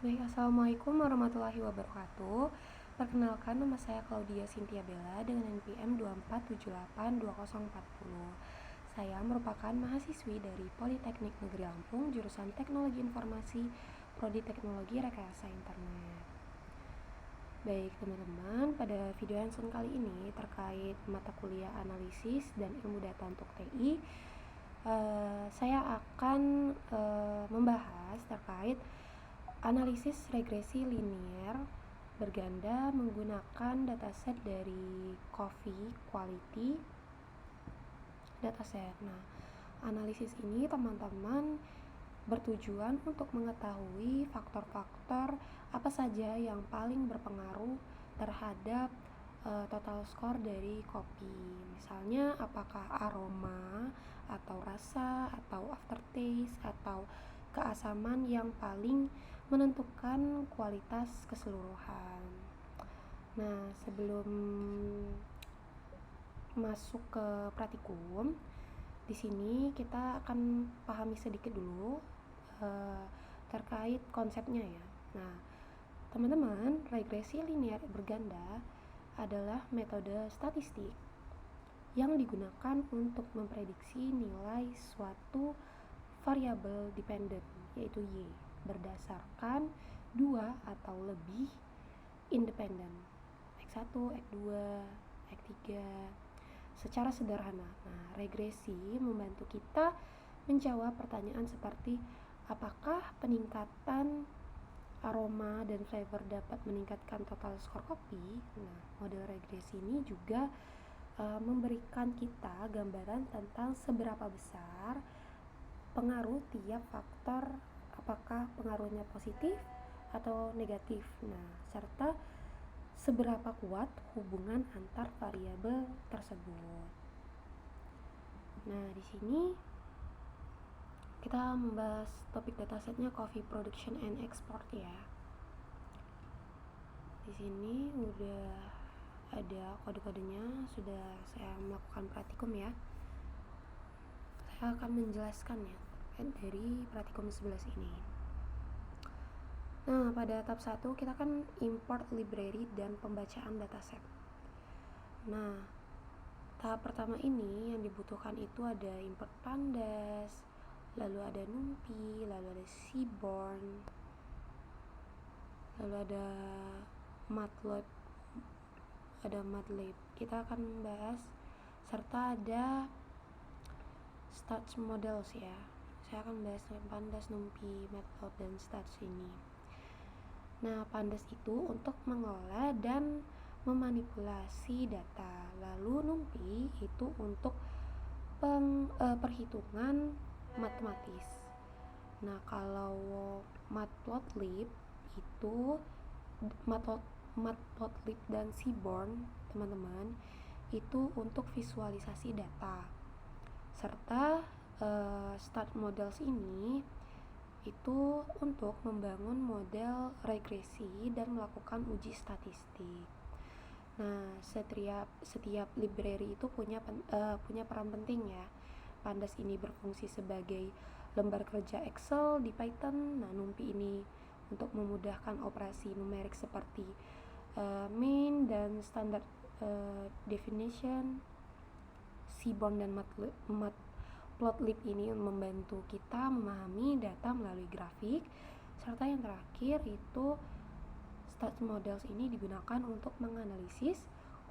Baik, Assalamualaikum warahmatullahi wabarakatuh. Perkenalkan, nama saya Claudia Cynthia Bella dengan NPM 24782040. Saya merupakan mahasiswi dari Politeknik Negeri Lampung, jurusan Teknologi Informasi, Prodi Teknologi Rekayasa Internet. Baik teman-teman, pada video handphone kali ini terkait mata kuliah analisis dan ilmu data untuk TI, saya akan membahas terkait analisis regresi linier berganda menggunakan dataset dari Coffee Quality Dataset. Nah, analisis ini teman-teman bertujuan untuk mengetahui faktor-faktor apa saja yang paling berpengaruh terhadap total skor dari kopi. Misalnya apakah aroma atau rasa atau aftertaste atau keasaman yang paling menentukan kualitas keseluruhan. Nah, sebelum masuk ke praktikum, di sini kita akan pahami sedikit dulu terkait konsepnya ya. Nah, teman-teman, regresi linier berganda adalah metode statistik yang digunakan untuk memprediksi nilai suatu variabel dependent, yaitu Y, berdasarkan dua atau lebih independen, X1, X2, X3, secara sederhana. Nah, regresi membantu kita menjawab pertanyaan seperti apakah peningkatan aroma dan flavor dapat meningkatkan total skor kopi. Nah, model regresi ini juga memberikan kita gambaran tentang seberapa besar pengaruh tiap faktor, apakah pengaruhnya positif atau negatif. Nah, serta seberapa kuat hubungan antar variabel tersebut. Nah, di sini kita membahas topik datasetnya coffee production and export ya. Di sini udah ada kode-kodenya, sudah saya melakukan praktikum ya. Saya akan menjelaskan ya dari praktikum 11 ini. Nah, pada tahap 1 kita kan import library dan pembacaan dataset. Nah, tahap pertama ini yang dibutuhkan itu ada import pandas, lalu ada NumPy, lalu ada Seaborn, lalu ada Matlab. Kita akan membahas serta ada Stats Models ya. Saya akan membahas pandas, NumPy, Matlab, dan Stats ini. Nah, pandas itu untuk mengolah dan memanipulasi data. Lalu NumPy itu untuk perhitungan matematis. Nah, kalau Matplotlib itu Matplotlib dan Seaborn, teman-teman, itu untuk visualisasi data. Serta Start Models ini itu untuk membangun model regresi dan melakukan uji statistik. Nah, setiap library itu punya peran penting ya. Pandas ini berfungsi sebagai lembar kerja Excel di Python. Nah, NumPy ini untuk memudahkan operasi numerik seperti main dan standard definition. Seaborn dan Matplotlib ini membantu kita memahami data melalui grafik. Serta yang terakhir itu Stats Models ini digunakan untuk menganalisis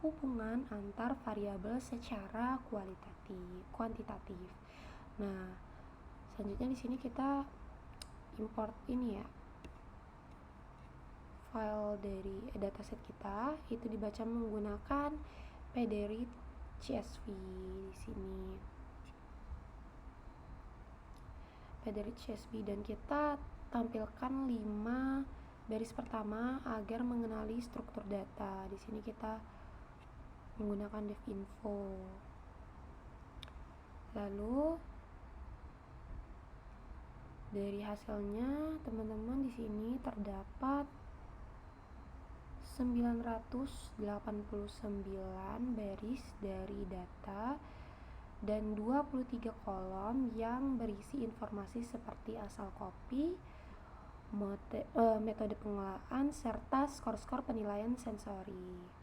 hubungan antar variabel secara kuantitatif. Nah, selanjutnya di sini kita import ini ya, file dari dataset kita itu dibaca menggunakan pdread CSV di sini. pdread CSV dan kita tampilkan 5 baris pertama agar mengenali struktur data. Di sini kita menggunakan devinfo. Lalu dari hasilnya teman-teman di sini terdapat 989 baris dari data dan 23 kolom yang berisi informasi seperti asal kopi, metode pengelolaan serta skor-skor penilaian sensori.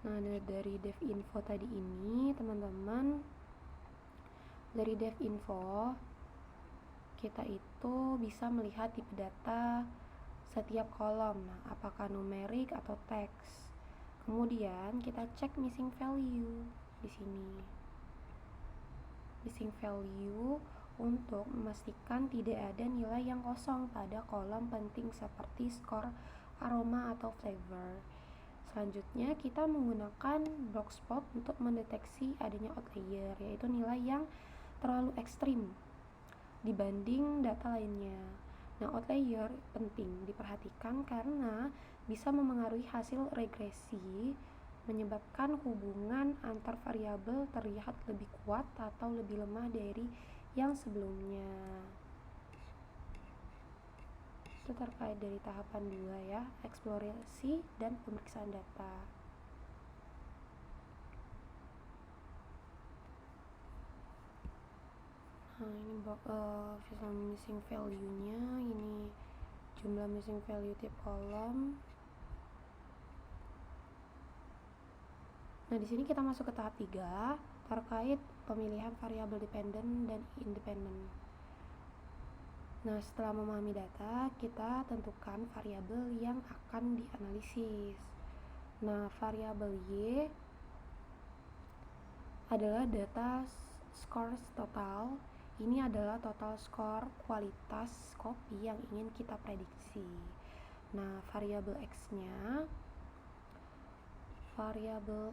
Nah, dari devinfo tadi ini, teman-teman, dari devinfo kita itu bisa melihat tipe data setiap kolom. Nah, apakah numerik atau teks. Kemudian kita cek missing value di sini. Missing value untuk memastikan tidak ada nilai yang kosong pada kolom penting seperti skor, aroma, atau flavor. Selanjutnya kita menggunakan black spot untuk mendeteksi adanya outlier, yaitu nilai yang terlalu ekstrim dibanding data lainnya. Nah, outlier penting diperhatikan karena bisa memengaruhi hasil regresi, menyebabkan hubungan antar variabel terlihat lebih kuat atau lebih lemah dari yang sebelumnya. Itu terkait dari tahapan 2 ya, eksplorasi dan pemeriksaan data. Nah, ini visual missing value-nya, ini jumlah missing value tiap kolom. Nah, di sini kita masuk ke tahap 3 terkait pemilihan variabel dependen dan independen. Nah, setelah memahami data, kita tentukan variabel yang akan dianalisis. Nah, variabel Y adalah data scores total. Ini adalah total skor kualitas kopi yang ingin kita prediksi. Nah, variabel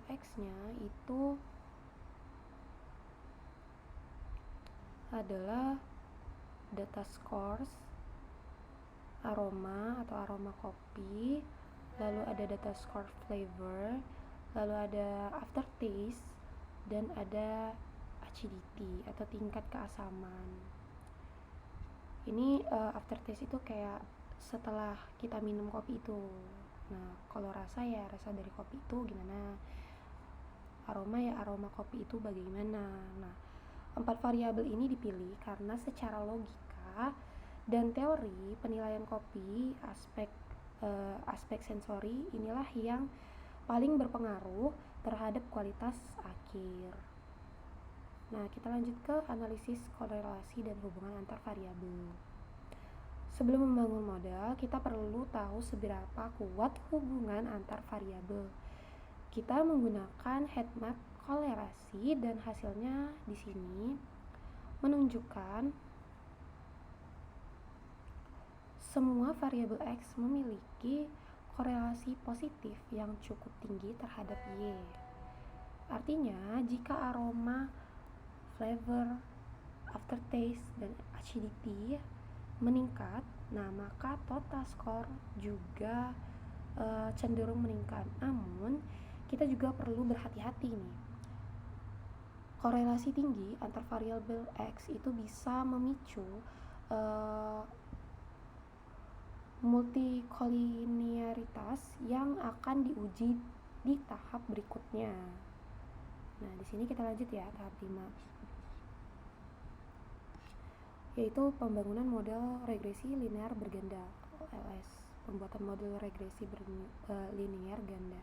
X-nya itu adalah data scores aroma atau aroma kopi, lalu ada data score flavor, lalu ada aftertaste, dan ada acidity atau tingkat keasaman. Ini aftertaste itu kayak setelah kita minum kopi itu. Nah, kalau rasa ya rasa dari kopi itu gimana, aroma ya aroma kopi itu bagaimana. Nah, 4 variabel ini dipilih karena secara logika dan teori penilaian kopi, aspek sensori inilah yang paling berpengaruh terhadap kualitas akhir. Nah, kita lanjut ke analisis korelasi dan hubungan antar variabel. Sebelum membangun model, kita perlu tahu seberapa kuat hubungan antar variabel. Kita menggunakan heat map korelasi dan hasilnya di sini menunjukkan semua variabel X memiliki korelasi positif yang cukup tinggi terhadap Y. Artinya, jika aroma, flavor, aftertaste, dan acidity meningkat, nah maka total score juga cenderung meningkat. Namun, kita juga perlu berhati-hati nih. Korelasi tinggi antar variabel X itu bisa memicu multikolinearitas yang akan diuji di tahap berikutnya. Nah, di sini kita lanjut ya, tahap 5. Yaitu pembangunan model regresi linear berganda, OLS. Pembuatan model regresi linear ganda.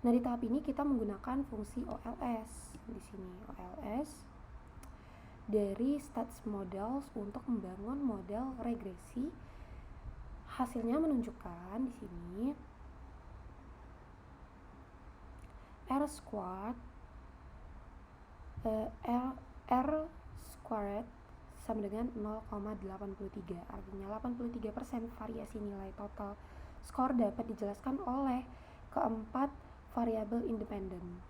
Nah, di tahap ini kita menggunakan fungsi OLS. Di sini OLS dari stats models untuk membangun model regresi. Hasilnya menunjukkan di sini R squared sama dengan 0,83. Artinya 83% variasi nilai total skor dapat dijelaskan oleh keempat variabel independen.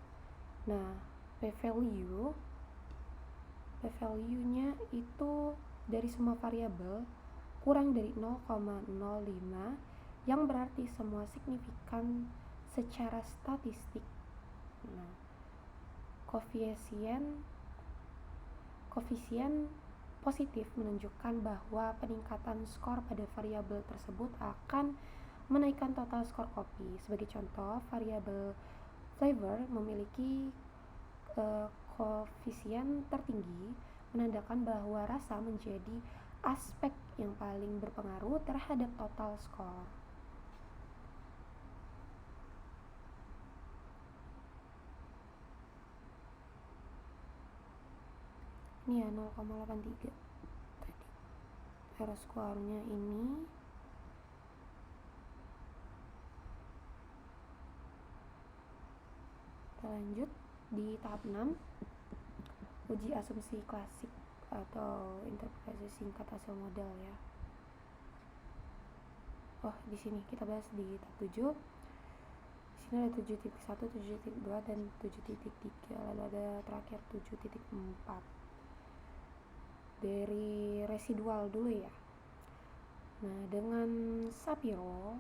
Nah, p-value-nya itu dari semua variabel kurang dari 0,05, yang berarti semua signifikan secara statistik. Nah, koefisien positif menunjukkan bahwa peningkatan skor pada variabel tersebut akan menaikkan total skor kopi. Sebagai contoh, variabel flavor memiliki koefisien tertinggi menandakan bahwa rasa menjadi aspek yang paling berpengaruh terhadap total skor. Ini ya 0,83 tadi. R-square-nya ini kita lanjut di tahap 6, uji asumsi klasik atau interpretasi singkat hasil model ya. Di sini kita bahas di tahap 7. Di sini ada 7.1, 7.2 dan 7.3. Lalu ada terakhir 7.4. Dari residual dulu ya. Nah, dengan Shapiro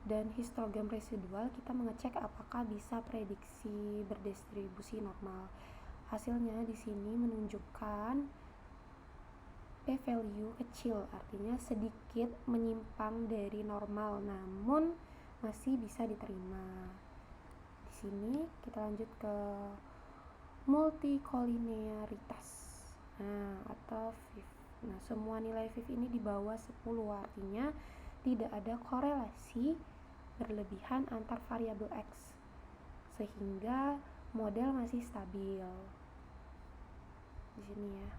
dan histogram residual kita mengecek apakah bisa prediksi berdistribusi normal. Hasilnya di sini menunjukkan p-value kecil, artinya sedikit menyimpang dari normal namun masih bisa diterima. Di sini kita lanjut ke multikolinearitas. Atau VIF. Nah, semua nilai VIF ini di bawah 10, artinya tidak ada korelasi berlebihan antar variabel X sehingga model masih stabil. Di sini ya.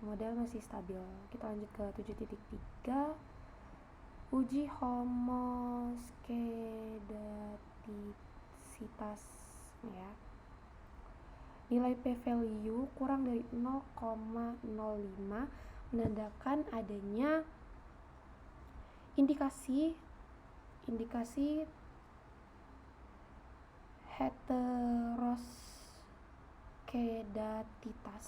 Model masih stabil. Kita lanjut ke 7.3. Uji homoskedastisitas ya. Nilai p-value kurang dari 0,05 menandakan adanya indikasi heteroskedatitas.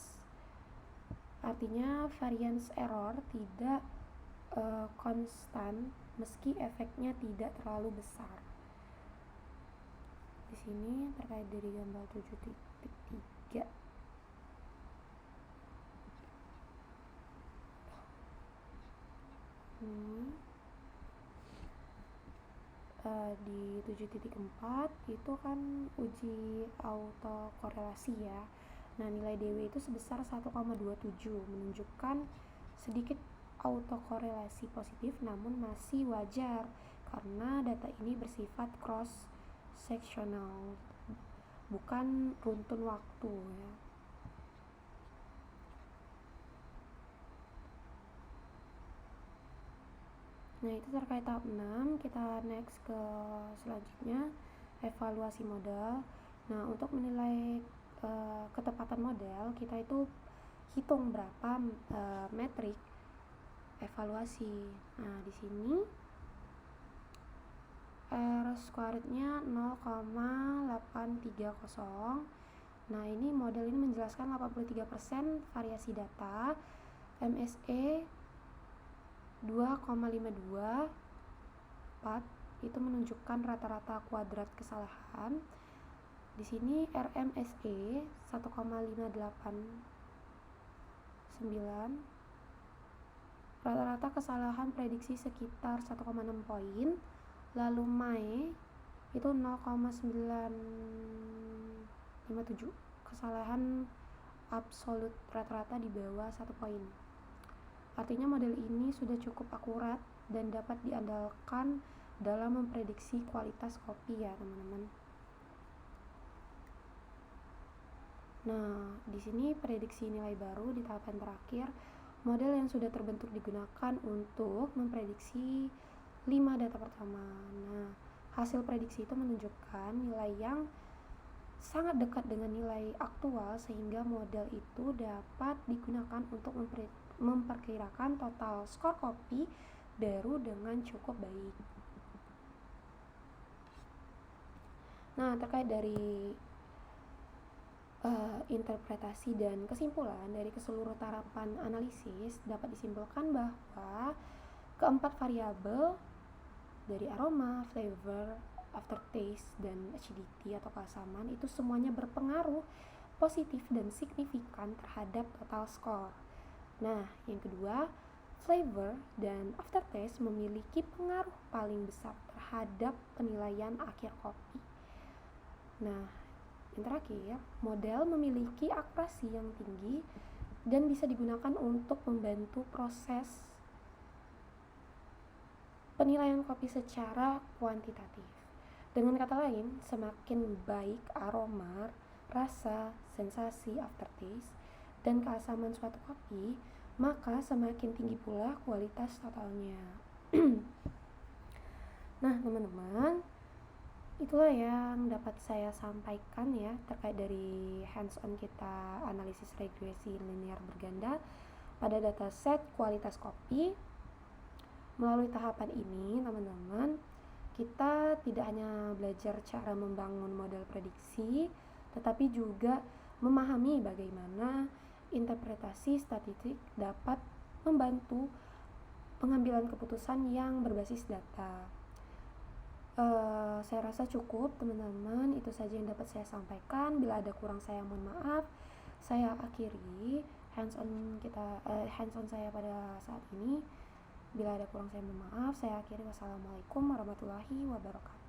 Artinya variance error tidak konstan meski efeknya tidak terlalu besar. Di sini terkait dari gambar 7.3. Di 7.4 itu kan uji autokorelasi ya. Nah, nilai DW itu sebesar 1,27 menunjukkan sedikit autokorelasi positif namun masih wajar karena data ini bersifat cross sectional, bukan runtun waktu ya. Nah, itu terkait tahap 6. Kita next ke selanjutnya, evaluasi modal. Nah, untuk menilai ketepatan model, kita itu hitung berapa metrik evaluasi. Nah, di sini R-squared-nya 0,830. Nah, ini model ini menjelaskan 83% variasi data. MSE 2,524 itu menunjukkan rata-rata kuadrat kesalahan. Di sini RMSE 1,589, rata-rata kesalahan prediksi sekitar 1,6 poin. Lalu MAE itu 0,957, kesalahan absolut rata-rata di bawah 1 poin. Artinya model ini sudah cukup akurat dan dapat diandalkan dalam memprediksi kualitas kopi ya, teman-teman. Nah, di sini prediksi nilai baru di tahapan terakhir, model yang sudah terbentuk digunakan untuk memprediksi 5 data pertama. Nah, hasil prediksi itu menunjukkan nilai yang sangat dekat dengan nilai aktual sehingga model itu dapat digunakan untuk memperkirakan total skor kopi baru dengan cukup baik. Nah, terkait dari interpretasi dan kesimpulan dari keseluruhan tahapan analisis dapat disimpulkan bahwa keempat variabel dari aroma, flavor, aftertaste, dan acidity atau keasaman itu semuanya berpengaruh positif dan signifikan terhadap total skor. Nah, yang kedua, Flavor dan aftertaste memiliki pengaruh paling besar terhadap penilaian akhir kopi. Nah, yang terakhir, model memiliki akurasi yang tinggi dan bisa digunakan untuk membantu proses penilaian kopi secara kuantitatif. Dengan kata lain, semakin baik aroma, rasa, sensasi aftertaste, dan keasaman suatu kopi, maka semakin tinggi pula kualitas totalnya. Nah, teman-teman, itulah yang dapat saya sampaikan ya terkait dari hands-on kita analisis regresi linear berganda pada dataset kualitas kopi. Melalui tahapan ini, teman-teman, kita tidak hanya belajar cara membangun model prediksi, tetapi juga memahami bagaimana interpretasi statistik dapat membantu pengambilan keputusan yang berbasis data. Saya rasa cukup, teman-teman. Itu saja yang dapat saya sampaikan. Bila ada kurang, saya mohon maaf. Saya akhiri hands-on saya pada saat ini. Bila ada kurang, saya mohon maaf. Saya akhiri. Wassalamualaikum warahmatullahi wabarakatuh.